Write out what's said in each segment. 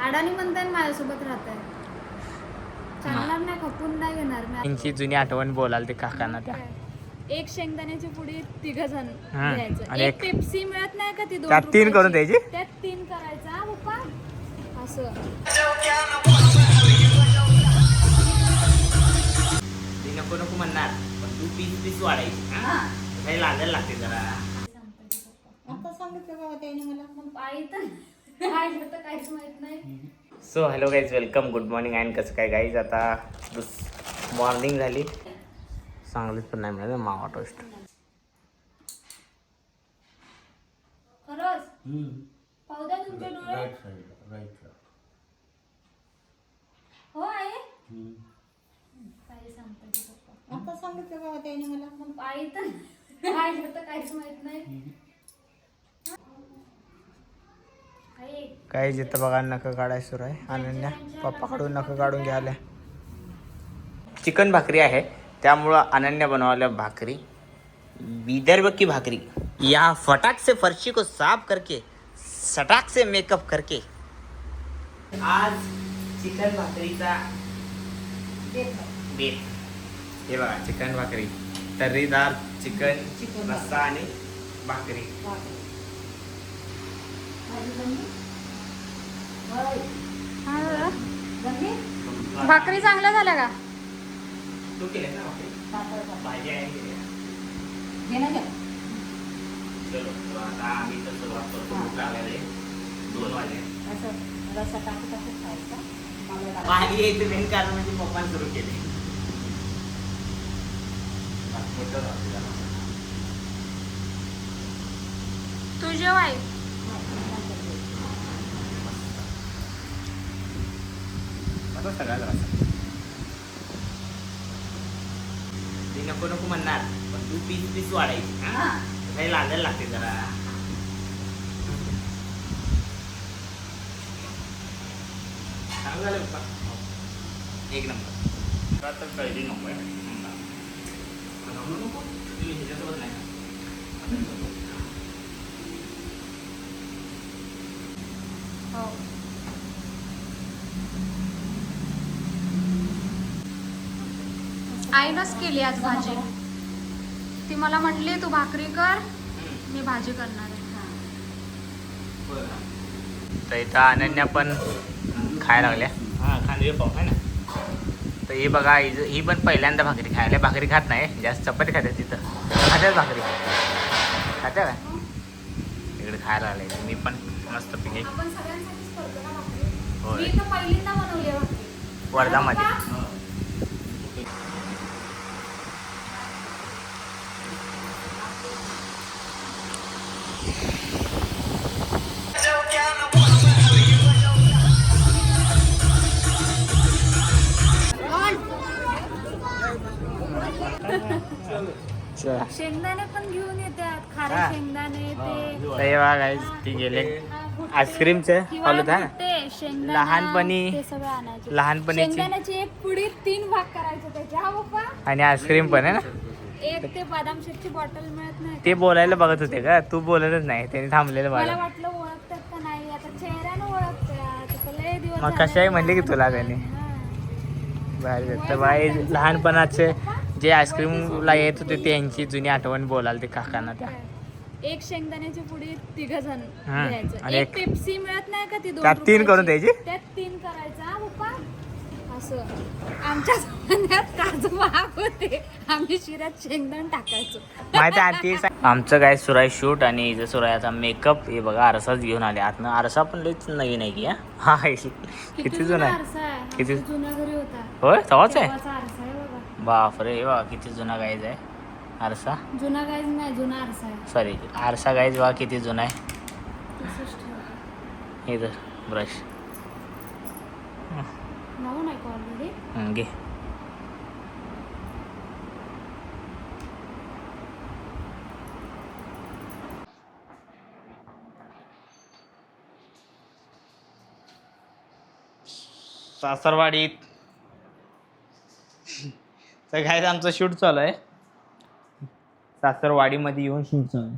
अडाणी म्हणताय माझ्यासोबत राहताय. चालणार नाही, खपून नाही घेणार मी. त्यांची जुनी आठवण बोलाल ते काकांना त्या. एक शेंगदाण्याची पुडी 3 जण घ्यायचं. आणि एक पेप्सी मिळत नाही का ती 2 त्यात 3 करून द्यायची. त्यात 3 करायचा हा पप्पा असं. ते नको नको म्हणणार पण तू पीस वाढायची. काही लाजायला लागते जरा. आता सांगितलं बाबा त्याने मला. मग आई तर काहीच माहित नाही. So hello guys, welcome, good morning. And कसं काय गाईज, आता मॉर्निंग झाली. चांगलीच पण नाही मिळालं मावा टोस्ट. खरंच पाहू द्या तुमच्या डोळे. हो आई काय सांगता ते पप्पा. आता सांगितलं बाबा त्याने मला. मग आई तर काहीच माहित नाही. काही जिथं बघा नखं काढायला सुरू आहे. अनन्या पप्पाकडून नखं काढून घ्यायला. चिकन भाकरी आहे त्यामुळं अनन्या बनवायला भाकरी, विदर्भ की भाकरी. यहाँ फटाक से फर्शी को साफ करके सटाक से मेकअप करके आज चिकन भाकरीचा बेत. हे बघा चिकन भाकरी, तर्रीदार चिकन रस्सा आणि भाकरी. भाकरी चांगल्या झाल्या का? तू केले ना भाकरी? भाजी आहे चलो आता आम्ही तर सुरुवात करतो. भूक लागलेली आहे. 2 वाजले. भाजी यायचं मेन कारण म्हणजे पप्पाने सुरू केले. तू जेवाय सगळ्यात रस्सा. ते नको नको म्हणणार पण तू पीस वाढायची. काही लाजायला लागते जरा. चांगलं झालं पप्पा, एक नंबर. तर कळली नको आहे नको ह्याच्यासोबत नाही. आईनच केली आज भाजी. ती मला म्हणली तू भाकरी कर, मी भाजी करणार आहे. तर इथं अनन्या पण खायला लागल्या. हां खांदे पाव आहे ना. तर ही बघा ही पण पहिल्यांदा भाकरी खायला. भाकरी खात नाही जास्त, चपाती खाते. तिथं खात्याच भाकरी खात्या काय इकडे खायला लागले. मी पण मस्त पिके होय वर्धामध्ये. शेंगदाणे पण घेऊन येतात, खारे शेंगदाणे ते गेले आईस्क्रीमचे फॉलो आहे ना. लहानपणी शेंगदाण्याची एक पुडी 3 भाग करायचं त्याच्या पप्पा. आणि आईस्क्रीम पण आहे ना. एक ते बदाम शेकची बॉटल मिळत नाही. ते बोलायला बघत होते का? तू बोलतच नाही. त्याने थांबलेलं मला बघा. वाटलं ओळखतात का नाही. आता चेहऱ्यानं ओळखतात. लय दिवस मग कशाही म्हणले की तुला त्याने बाहेर तर बाई लहानपणाचे जे आईस्क्रीमला येत होते त्यांची जुनी आठवण बोलाल ते काकांना त्या. एक शेंगदाण्याची पुडी 3 जण आणि घ्यायचं. एक पेप्सी मिळत नाही का ती 2 त्यात 3 करून द्यायची. त्यात 3 करायचा हा पप्पा असं. आमच्या सोन्यात काजू महाग होते, आम्ही शिऱ्यात शेंगदाण टाकायचो. माहिती आहे आमचं काय सुराय शूट आणि इथं सुरायाचा मेकअप. हे बघा आरसाच घेऊन आले. आतनं आरसा पण लईच नवीन आहे की. हा किती जुना आहे. किती जुना घरी होता. होय तवाच आहे. आरसा आहे बघा. बापरे हे बघा किती जुना गाईज आहे आरसा. जुना गाईज नाही, जुना आरसा आहे. सॉरी आरसा गाईज बघा किती जुना आहे. हे तर ब्रश नाव नाही का ऑलरेडी. घे. सासरवाडीत तर काय आमचं शूट चालू आहे. सासरवाडीमध्ये येऊन शूट चालू आहे.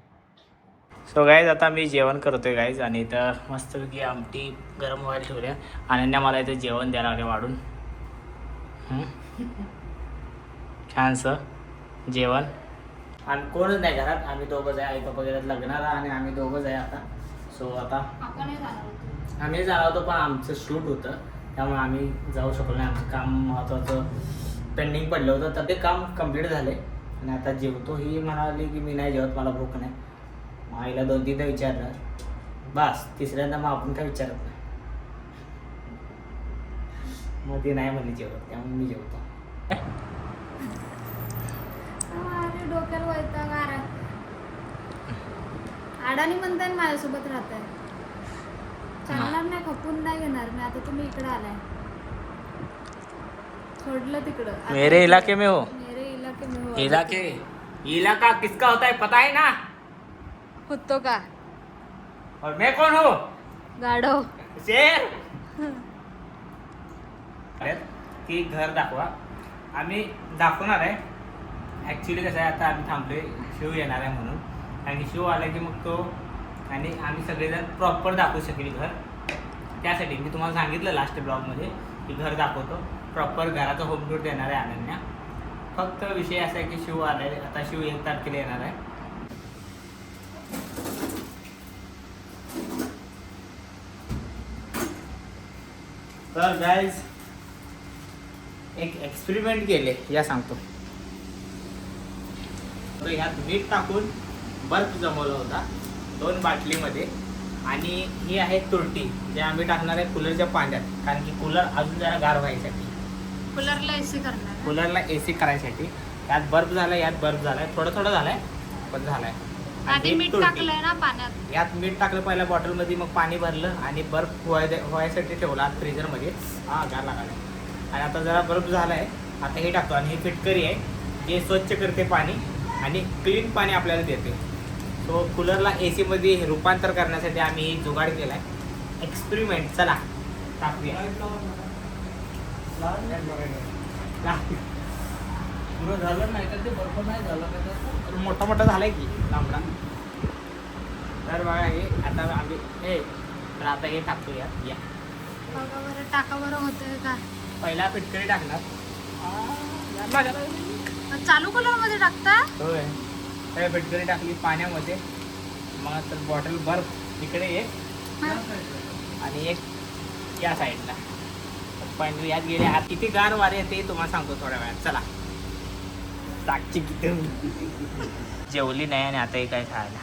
सो गाईज आता मी जेवण करतोय गाईज आणि इथं मस्तपैकी आमटी गरम व्हायला ठेवल्या. अनन्या मला इथं जेवण द्यायला लागले वाढून. छानसं जेवण. आणि कोणच नाही घरात, आम्ही दोघंच आहे. आई पप्पा गेल्यात लग्नाला आणि आम्ही दोघंच आहे आता. सो आता आम्ही जाणार होतो पण आमचं शूट होतं त्यामुळे आम्ही जाऊ शकलो नाही. आमचं काम महत्त्वाचं पेंडिंग पडलं होतं तर ते काम कंप्लीट झाले आणि आता जेवतो. ही म्हणाली की मी नाही जेवत, मला भूक नाही. आईला 2-3दा विचारलं बस, तिसऱ्यांदा मग आपण काय विचारत नाही. मग ती नाही म्हणली जेवत, त्यामुळे मी जेवतो. डोक्याला वैताग अडाणी म्हणताय माझ्यासोबत राहताय. चालणार नाही, खपून नाही घेणार मी. आता तुम्ही इकडे आलाय, सोडलं तिकडं. मेरे इलाके में हो. मेरे इलाके में हो. इलाका किसका होता है पता है ना? कुत्तो का और मैं कौन हूँ? गाढव. शेर. की घर दाखवा. आम्ही दाखवणार आहे. ॲक्च्युली कसं आहे, आता आम्ही थांबलोय शिव येणार आहे म्हणून. आणि शिव आला की मग तो आणि आम्ही सगळेजण प्रॉपर दाखवू शकेल घर. त्यासाठी मी तुम्हाला सांगितलं लास्ट ब्लॉगमध्ये की घर दाखवतो. प्रॉपर घराचा होम टूर देणार आहे अनन्या. फक्त विषय असा आहे की शिव आला आहे. आता शिव 1 तारखेला येणार आहे. तर गाईज एक एक्सपेरिमेंट केले या सांगतो. तर ह्यात मीठ टाकून बर्फ जमवला होता 2 बाटलीमध्ये. आणि ही आहे तुरटी जे आम्ही टाकणार आहे कूलरच्या पाण्यात, कारण की कूलर अजून जरा गार व्हायसाठी. कूलरला एसी करणार. कूलरला एसी करायसाठी. यात बर्फ झालाय, यात बर्फ झालाय, थोडं थोडं झालाय पण झालाय. आधी मीठ टाकलंय ना पाण्यात. यात मीठ टाकलं पहिल्या बॉटलमध्ये, मग पाणी भरलं आणि बर्फ व्हायसाठी ठेवला फ्रीजरमध्ये. गार लागायला. आणि आता जरा बर्फ झालाय, आता हे टाकतो. आणि ही फिटकरी आहे जे स्वच्छ करते पाणी आणि क्लीन पाणी आपल्याला देते. सो कूलरला एसी मध्ये रूपांतर करण्यासाठी आम्ही जुगाड केलाय. एक्सपेरिमेंट. चला टाकूया. पुरं झालं नाही तर ते बर्फ नाही झालं, मोठा मोठा झालाय की लांबडा. तर बघा हे आता आम्ही तर आता हे टाकूया. या बघा बरं, टाका बरं होतंय का. पहिला फिटकरी टाकणार. चालू कूलर मध्ये टाकता. होय, तर फिटकरी टाकली पाण्यामध्ये. मग तर बॉटल बर्फ इकडे एक आणि एक या साईडला. पण यात गेले आत किती गार वारे येते तुम्हाला सांगतो थोड्या वेळात. चला टाकची किती जेवली नाही आणि आताही काय खायला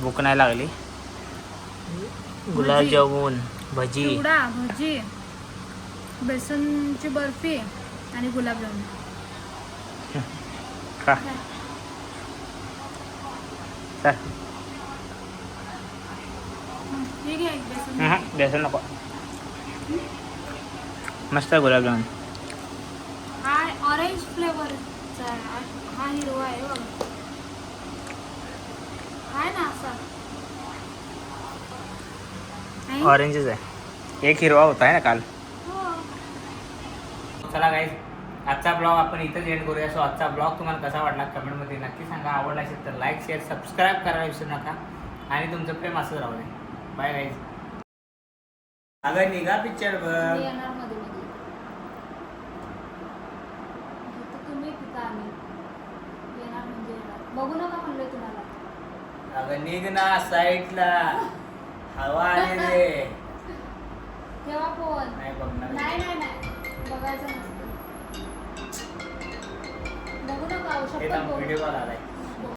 भूक नाही लागली. गुलाबजामुन, भजी, चिवडा, भजी, बेसनची बर्फी आणि गुलाबजामुन. खा. चल. ठीक आहे, बेसन. बेसन नको. मस्त गुलाबजामुन. हा ऑरेंज फ्लेवर. हा हिरवा आहे बघा. आहे ना असा. ऑरेंजच आहे. एक हिरवा होता आहे ना काल. चला गाईज, आजचा ब्लॉग आपण इथंच एंड करूया. सो आजचा ब्लॉग तुम्हाला कसा वाटला कमेंटमध्ये नक्की सांगा. आवडला असेल तर लाईक, शेअर, सबस्क्राईब करायला विसरू नका. आणि तुमचं प्रेम असंच राहू दे. Bye guys. अगं निघा पिक्चर बघ. येणार मध्ये मध्ये. तुम्ही तिथं आम्ही येणार म्हणजे येणार. बघू नका म्हणलोय तुम्हाला. अगं निघ ना साईडला, हवा आली रे. तेव्हा फोन नाही बघणार. नाही नाही नाही बघायचं नसतं. बघू नका. औषध व्हिडिओ कॉल आलाय.